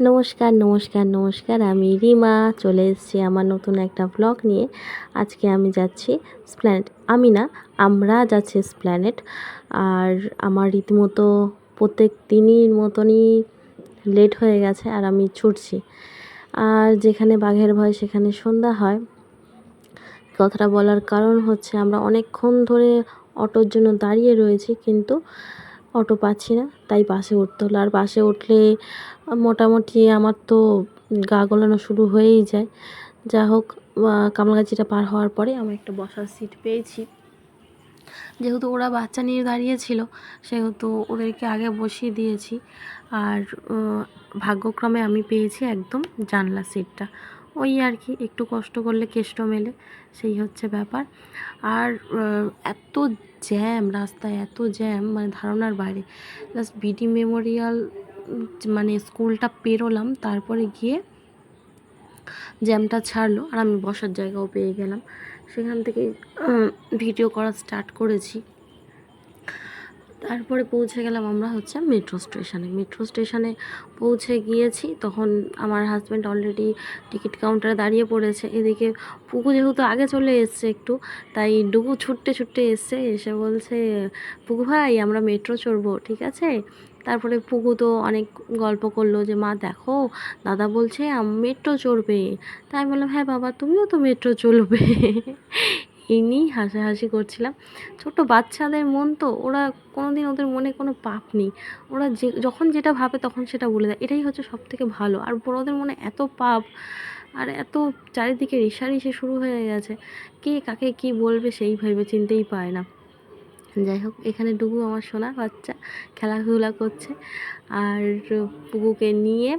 নমস্কার নমস্কার নমস্কার, আমি রিমা চলে এসেছি আমার নতুন একটা ব্লগ নিয়ে। আজকে আমি যাচ্ছি স্প্ল্যানেড। আমি না, আমরা যাচ্ছি স্প্ল্যানেড। আর আমার রীতিমতো প্রত্যেক দিনই মতনই লেট হয়ে গেছে আর আমি ছুটছি। আর যেখানে বাঘের ভয় সেখানে সন্ধ্যা হয়। কথাটা বলার কারণ হচ্ছে আমরা অনেকক্ষণ ধরে অটোর জন্য দাঁড়িয়ে রয়েছি, কিন্তু অটো পাচ্ছি না, তাই বাসে উঠতে হলো। আর বাসে উঠলে মোটামুটি আমার তো গা গোলানো শুরু হয়েই যায়। যা হোক, কামরাঙ্গাচিটা পার হওয়ার পরে আমি একটা বসার সিট পেয়েছি। যেহেতু ওরা বাচ্চা নিয়ে দাঁড়িয়েছিল, সেহেতু ওদেরকে আগে বসিয়ে দিয়েছি। আর ভাগ্যক্রমে আমি পেয়েছি একদম জানলা সিটটা। ওই আর কি, একটু কষ্ট করলে কেষ্ট মেলে, সেই হচ্ছে ব্যাপার। আর এত জ্যাম রাস্তায়, এত জ্যাম মানে ধারণার বাইরে। জাস্ট বিডি মেমোরিয়াল মানে স্কুলটা পেরোলাম, তারপরে গিয়ে জ্যামটা ছাড়লো আর আমি বসার জায়গাও পেয়ে গেলাম। সেখান থেকে ভিডিও করা স্টার্ট করেছি। তারপরে পৌঁছে গেলাম আমরা হচ্ছে মেট্রো স্টেশনে পৌঁছে গিয়েছি। তখন আমার হাজব্যান্ড অলরেডি টিকিট কাউন্টারে দাঁড়িয়ে পড়েছে। এদিকে পুকু যেহেতু আগে চলে এসছে একটু, তাই ডুগু ছুটতে ছুটতে এসে বলছে, পুকু ভাই আমরা মেট্রো চড়বো, ঠিক আছে? তারপরে পুকু তো অনেক গল্প করলো যে মা দেখো দাদা বলছে মেট্রো চড়বে। তাই আমি বললাম হ্যাঁ বাবা, তুমিও তো মেট্রো চলবে। এই নিয়েই হাসাহাসি করছিলাম। ছোট বাচ্চাদের মন তো, ওরা কোনোদিন, ওদের মনে কোনো পাপ নেই। ওরা যখন যেটা ভাবে তখন সেটা বলে দেয়, এটাই হচ্ছে সবথেকে ভালো। আর বড়দের মনে এত পাপ আর এত চারিদিকে রেষারেষি শুরু হয়ে গেছে, কে কাকে কি বলবে সেই ভেবে চিন্তেই পায় না। যাই হোক, এখানে ডুগু আমার সোনা বাচ্চা খেলাধুলা করছে। আর পুকুকে নিয়ে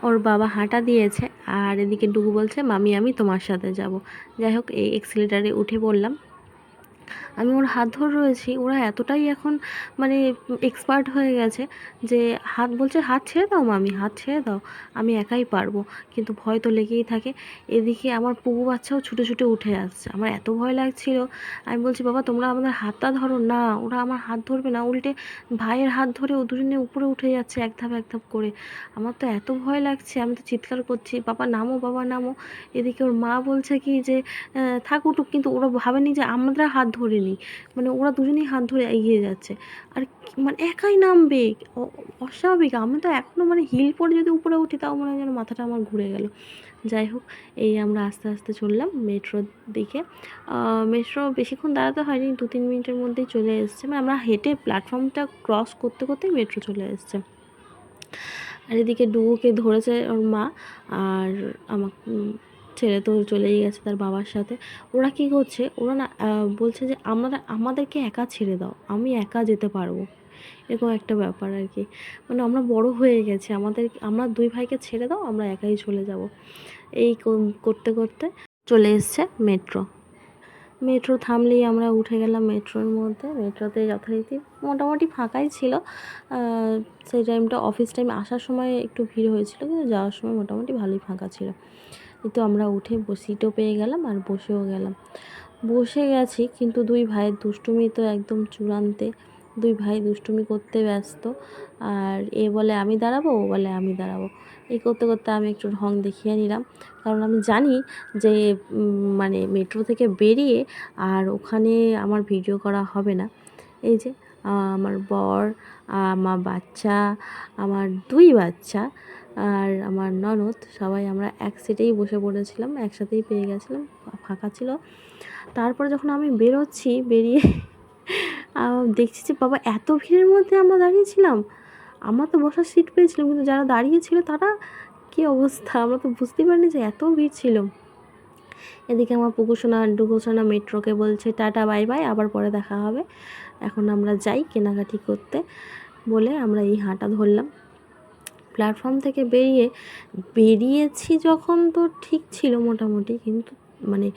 ওর বাবা হাঁটা দিয়েছে, আর এদিকে ডুগু বলছে মামি আমি তোমার সাথে যাব। যাই হোক, এই এক্সিলেটারে উঠে পড়লাম। আমি ওর হাত ধরে রয়েছি। ওরা এতটাই এখন মানে এক্সপার্ট হয়ে গেছে যে হাত বলছে হাত ছেড়ে দাও মামি, হাত ছেড়ে দাও, আমি একাই পারবো। কিন্তু ভয় তো লেগেই থাকে। এদিকে আমার পুপু বাচ্চাও ছুটে ছুটে উঠে আসছে। আমার এত ভয় লাগছিল, আমি বলছি বাবা তোমরা আমাদের হাতটা ধরো না। ওরা আমার হাত ধরবে না, উল্টে ভাইয়ের হাত ধরে ও দুজনে উপরে উঠে যাচ্ছে এক ধাপ এক ধাপ করে। আমার তো এত ভয় লাগছে, আমি তো চিৎকার করছি বাবা নামো, বাবা নামো। এদিকে ওর মা বলছে কি যে থাক উঠুক, কিন্তু ওরা ভাবেনি যে আমরা হাত ধরে নিই। মানে ওরা দুজনেই হাত ধরে এগিয়ে যাচ্ছে। আর মানে একাই নামবে, অস্বাভাবিক। আমি তো এখনও মানে হিল পরে যদি উপরে উঠি তাও মনে হয় যেন মাথাটা আমার ঘুরে গেল। যাই হোক, এই আমরা আস্তে আস্তে চললাম মেট্রোর দিকে। মেট্রো বেশিক্ষণ দাঁড়াতে হয়নি, 2-3 মিনিটের মধ্যেই চলে এসছে। মানে আমরা হেঁটে প্ল্যাটফর্মটা ক্রস করতে করতেই মেট্রো চলে এসছে। আর এদিকে ডুগুকে ধরেছে ওর মা, আর আমার ছেলে তো চলেই গেছে তার বাবার সাথে। ওরা কি করছে, ওরা না বলছে যে আমাদেরকে একা ছেড়ে দাও, আমি একা যেতে পারবো, এরকম একটা ব্যাপার আর কি। মানে আমরা বড় হয়ে গেছি, আমরা দুই ভাইকে ছেড়ে দাও, আমরা একাই চলে যাব। এই করতে করতে চলে এসছে মেট্রো। মেট্রো থামলেই আমরা উঠে গেলাম মেট্রোর মধ্যে। মেট্রোতে যথারীতি মোটামুটি ফাঁকাই ছিল। সেই টাইমটা অফিস টাইম, আসার সময় একটু ভিড় হয়েছিল, কিন্তু যাওয়ার সময় মোটামুটি ভালোই ফাঁকা ছিল। কিন্তু আমরা উঠে সিটও পেয়ে গেলাম আর বসেও গেলাম। বসে গেছি, কিন্তু দুই ভাইয়ের দুষ্টুমি তো একদম চূড়ান্তে। দুই ভাই দুষ্টুমি করতে ব্যস্ত। আর এ বলে আমি দাঁড়াবো, ও বলে আমি দাঁড়াবো। এই করতে করতে আমি একটু ঢং দেখিয়ে নিলাম, কারণ আমি জানি যে মানে মেট্রো থেকে বেরিয়ে আর ওখানে আমার ভিডিও করা হবে না। এই যে আমার বর, আমার বাচ্চা, আমার দুই বাচ্চা আর আমার ননদ, সবাই আমরা এক সিটেই বসে পড়েছিলাম, একসাথেই পেয়ে গেছিলাম, ফাঁকা ছিল। তারপরে যখন আমি বেরোচ্ছি, বেরিয়ে দেখছি যে বাবা এত ভিড়ের মধ্যে আমরা দাঁড়িয়েছিলাম। আমরা তো বসার সিট পেয়েছিলাম, কিন্তু যারা দাঁড়িয়েছিল তারা কী অবস্থা, আমরা তো বুঝতেই পারিনি যে এত ভিড় ছিল। এদিকে আমার পুকুসোনা ডুগুসোনা মেট্রোকে বলছে টাটা বাই বাই, আবার পরে দেখা হবে, এখন আমরা যাই কেনাকাটি করতে, বলে আমরা এই হাঁটা ধরলাম। প্ল্যাটফর্ম থেকে বেরিয়েছি যখন তো ঠিক ছিল মোটামুটি, কিন্তু মানে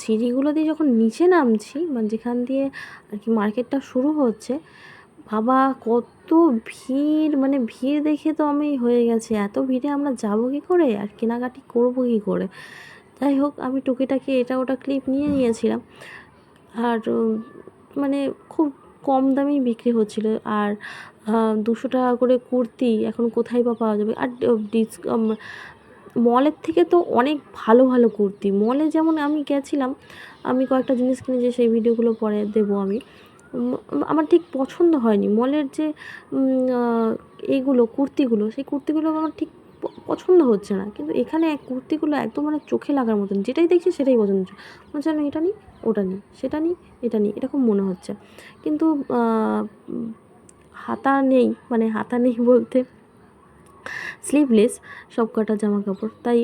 সিঁড়িগুলো দিয়ে যখন নিচে নামছি, মানে যেখান দিয়ে আর কি মার্কেটটা শুরু হচ্ছে, বাবা কত ভিড়! মানে ভিড় দেখে তো আমি হয়ে গেছে, এত ভিড়ে আমরা যাবো কী করে আর কেনাকাটি করবো কী করে। যাই হোক, আমি টুকিটাকি এটা ওটা ক্লিপ নিয়ে নিয়েছিলাম। আর মানে খুব কম দামেই বিক্রি হচ্ছিলো। আর 200 টাকা করে কুর্তি এখন কোথায় বা পাওয়া যাবে? আর মলের থেকে তো অনেক ভালো ভালো কুর্তি। মলে যেমন আমি গেছিলাম, আমি কয়েকটা জিনিস কিনেছি, সেই ভিডিওগুলো পরে দেবো আমি। আমার ঠিক পছন্দ হয়নি মলের যে এইগুলো কুর্তিগুলো, সেই কুর্তিগুলো আমার ঠিক পছন্দ হচ্ছে না। কিন্তু এখানে কুর্তিগুলো একদম মানে চোখে লাগার মতন, যেটাই দেখছি সেটাই পছন্দ হচ্ছে। মনে হচ্ছে না এটা নিই, ওটা নিই, সেটা নিই, এটা নিই, এরকম মনে হচ্ছে। কিন্তু হাতা নেই, মানে হাতা নেই বলতে স্লিভলেস সব কটা জামা কাপড়, তাই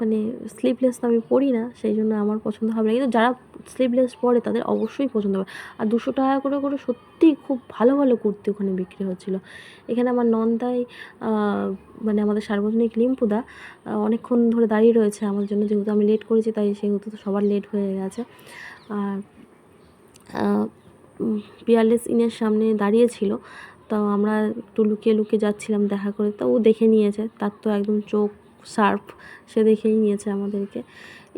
মানে স্লিভলেস তো আমি পরি না, সেই জন্য আমার পছন্দ হবে না। কিন্তু যারা স্লিভলেস পরে তাদের অবশ্যই পছন্দ হবে। আর 200 টাকা করে করে সত্যিই খুব ভালো ভালো কুর্তি ওখানে বিক্রি হচ্ছিলো। এখানে আমার নন্দাই মানে আমাদের সার্বজনিক লিম্পুদা অনেকক্ষণ ধরে দাঁড়িয়ে রয়েছে আমার জন্য, যেহেতু আমি লেট করেছি তাই সেহেতু তো সবার লেট হয়ে গেছে। আর পিয়ারলেস ইনের সামনে দাঁড়িয়েছিল, তো আমরা একটু লুকিয়ে লুকিয়ে যাচ্ছিলাম দেখা করে, তো ও দেখে নিয়েছে, তার তো একদম চোখ শার্প, সে দেখেই নিয়েছে আমাদেরকে।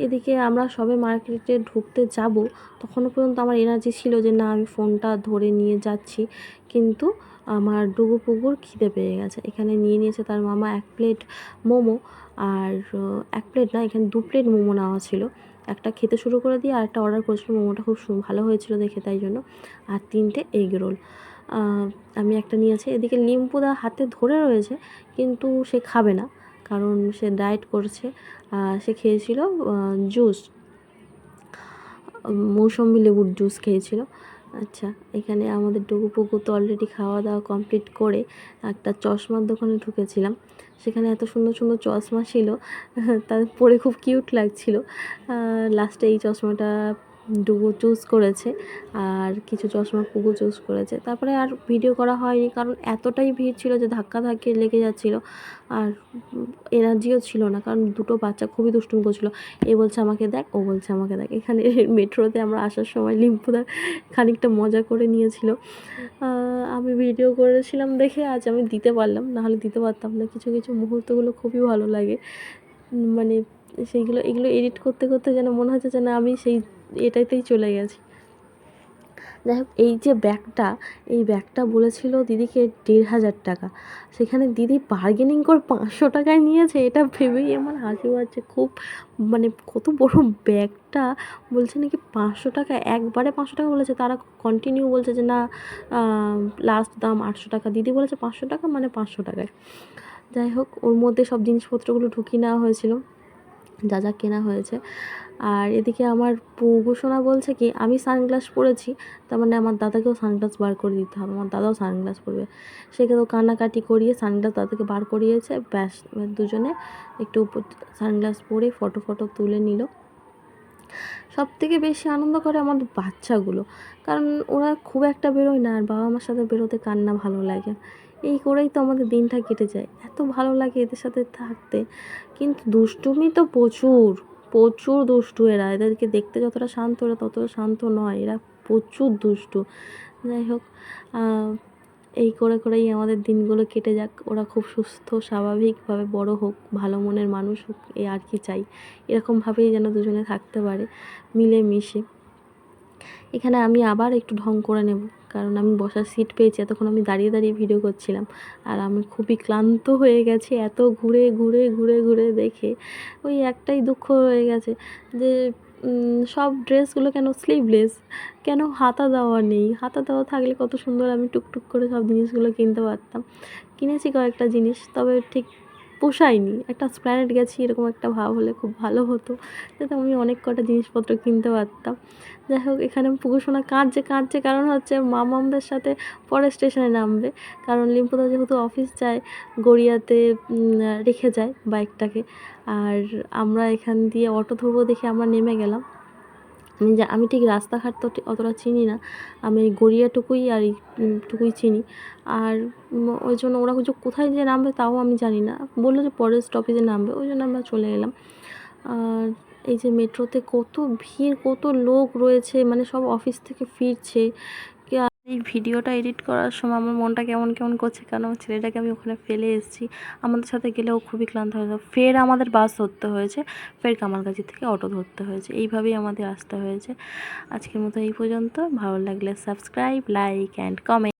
এদিকে আমরা সবে মার্কেটে ঢুকতে যাব, তখনও পর্যন্ত আমার এনার্জি ছিল যে না আমি ফোনটা ধরে নিয়ে যাচ্ছি, কিন্তু আমার ডুগুপুগুর খিদে পেয়ে গেছে। এখানে নিয়ে নিয়েছে তার মামা 1 প্লেট মোমো, আর 1 প্লেট না, এখানে 2 প্লেট মোমো নেওয়া ছিল। একটা খেতে শুরু করে দিয়ে আরেকটা অর্ডার করেছিল, মোমোটা খুব ভালো হয়েছিল দেখে তাই জন্য। আর 3টে এগ রোল আমি একটা নিয়েছি। এদিকে লিম্পুদা হাতে ধরে রয়েছে, কিন্তু সে খাবে না, কারণ সে ডায়েট করছে। সে খেয়েছিল জুস, মৌসম্বি লেবুর জুস খেয়েছিল। আচ্ছা, এখানে আমাদের ডুগুপুগু তো অলরেডি খাওয়া দাওয়া কমপ্লিট করে একটা চশমার দোকানে ঢুকেছিলাম। সেখানে এত সুন্দর সুন্দর চশমা ছিল, তাদের পরে খুব কিউট লাগছিল। লাস্টে এই চশমাটা ডুগু চুজ করেছে, আর কিছু চশমা পুগু চুজ করেছে। তারপরে আর ভিডিও করা হয়নি, কারণ এতটাই ভিড় ছিল যে ধাক্কাধাক্কি লেগে যাচ্ছিলো, আর এনার্জিও ছিল না, কারণ দুটো বাচ্চা খুবই দুষ্টুমি করছিল। এ বলছে আমাকে দেখ, ও বলছে আমাকে দেখ। এখানে মেট্রোতে আমরা আসার সময় লিম্পুদা খানিকটা মজা করে নিয়েছিল। আমি ভিডিও করেছিলাম দেখে আজ আমি দিতে পারলাম, নাহলে দিতে পারতাম না। কিছু কিছু মুহূর্তগুলো খুবই ভালো লাগে, মানে এগুলো এডিট করতে করতে যেন মনে হচ্ছে যে না আমি সেই এটাতেই চলে গেছি। যাই হোক, এই ব্যাগটা বলেছিল দিদিকে 1,500 টাকা, সেখানে দিদি বার্গেনিং করে 500 টাকায় নিয়েছে। এটা ভেবেই আমার হাসি পাচ্ছে খুব, মানে কত বড় ব্যাগটা, বলছে নাকি 500 টাকা, একবারে 500 টাকা বলেছে, তারা কন্টিনিউ বলছে যে না লাস্ট দাম 800 টাকা, দিদি বলেছে 500 টাকা, মানে 500 টাকায়। যাই হোক, ওর মধ্যে সব জিনিসপত্রগুলো ঢুকিয়ে নেওয়া হয়েছিল, যা যা কেনা হয়েছে। আর এদিকে আমার ঘোষণা বলছে কি আমি সানগ্লাস পরেছি, তার মানে আমার দাদাকেও সানগ্লাস বার করে দিতে হবে, আমার দাদাও সানগ্লাস পরবে। সেকে তো কান্নাকাটি করিয়ে সানগ্লাস দাদাকে বার করিয়েছে, ব্যাস দুজনে একটু সানগ্লাস পরে ফটো তুলে নিল। সবথেকে বেশি আনন্দ করে আমাদের বাচ্চাগুলো, কারণ ওরা খুব একটা বেরোয় না, আর বাবা মার সাথে বেরোতে কার না ভালো লাগে। এই করেই তো আমাদের দিনটা কেটে যায়, এত ভালো লাগে এদের সাথে থাকতে। কিন্তু দুষ্টুমি তো প্রচুর প্রচুর দুষ্টু এরা, এদেরকে দেখতে যতটা শান্ত এরা ততটা শান্ত নয়, এরা প্রচুর দুষ্টু। যাই হোক, এই করেই আমাদের দিনগুলো কেটে যাক, ওরা খুব সুস্থ স্বাভাবিকভাবে বড় হোক, ভালো মনের মানুষ হোক, এই আর কি চাই। এরকমভাবেই যেন দুজনে থাকতে পারে মিলেমিশে। এখানে আমি আবার একটু ঢং করে নেব, কারণ আমি বসার সিট পেয়েছি, এতক্ষণ আমি দাঁড়িয়ে দাঁড়িয়ে ভিডিও করছিলাম, আর আমি খুবই ক্লান্ত হয়ে গেছি এত ঘুরে ঘুরে ঘুরে ঘুরে দেখে। ওই একটাই দুঃখ হয়ে গেছে যে সব ড্রেসগুলো কেন স্লিভলেস, কেন হাতা দেওয়া নেই? হাতা দেওয়া থাকলে কত সুন্দর আমি টুকটুক করে সব জিনিসগুলো কিনতে পারতাম। কিনেছি কয়েকটা জিনিস, তবে ঠিক পোষায়নি। একটা এসপ্ল্যানেড গেছি এরকম একটা ভাব হলে খুব ভালো হতো, যাতে আমি অনেক কটা জিনিসপত্র কিনতে পারতাম। যাই হোক, এখানে পুকুরসোনা কাঁদছে, কারণ হচ্ছে মামামদের সাথে পরে স্টেশনে নামবে, কারণ লিম্পুদা যেহেতু অফিস যায় গড়িয়াতে, রেখে যায় বাইকটাকে। আর আমরা এখান দিয়ে অটো ধরবো দেখে আমরা নেমে গেলাম। আমি ঠিক রাস্তাঘাট তো অতটা চিনি না, আমি গড়িয়াটুকুই আর এইটুকুই চিনি। আর ওই জন্য ওরা কোথায় যে নামবে তাও আমি জানি না, বললো যে পরের স্টপেজে নামবে, ওই জন্য আমরা চলে এলাম। আর এই যে মেট্রোতে কত ভিড়, কত লোক রয়েছে, মানে সব অফিস থেকে ফিরছে। এই ভিডিওটা এডিট করার সময় আমার মনটা কেমন কেমন করছে, কারণ আমার ছেলেটাকে আমি ওখানে ফেলে এসেছি, আমাদের সাথে গেলেও খুবই ক্লান্ত হয়ে যাবে। ফের আমাদের বাস ধরতে হয়েছে, ফের কামালগাছি থেকে অটো ধরতে হয়েছে, এইভাবেই আমাদের আসতে হয়েছে। আজকের মতো এই পর্যন্ত। ভালো লাগলে সাবস্ক্রাইব, লাইক অ্যান্ড কমেন্ট।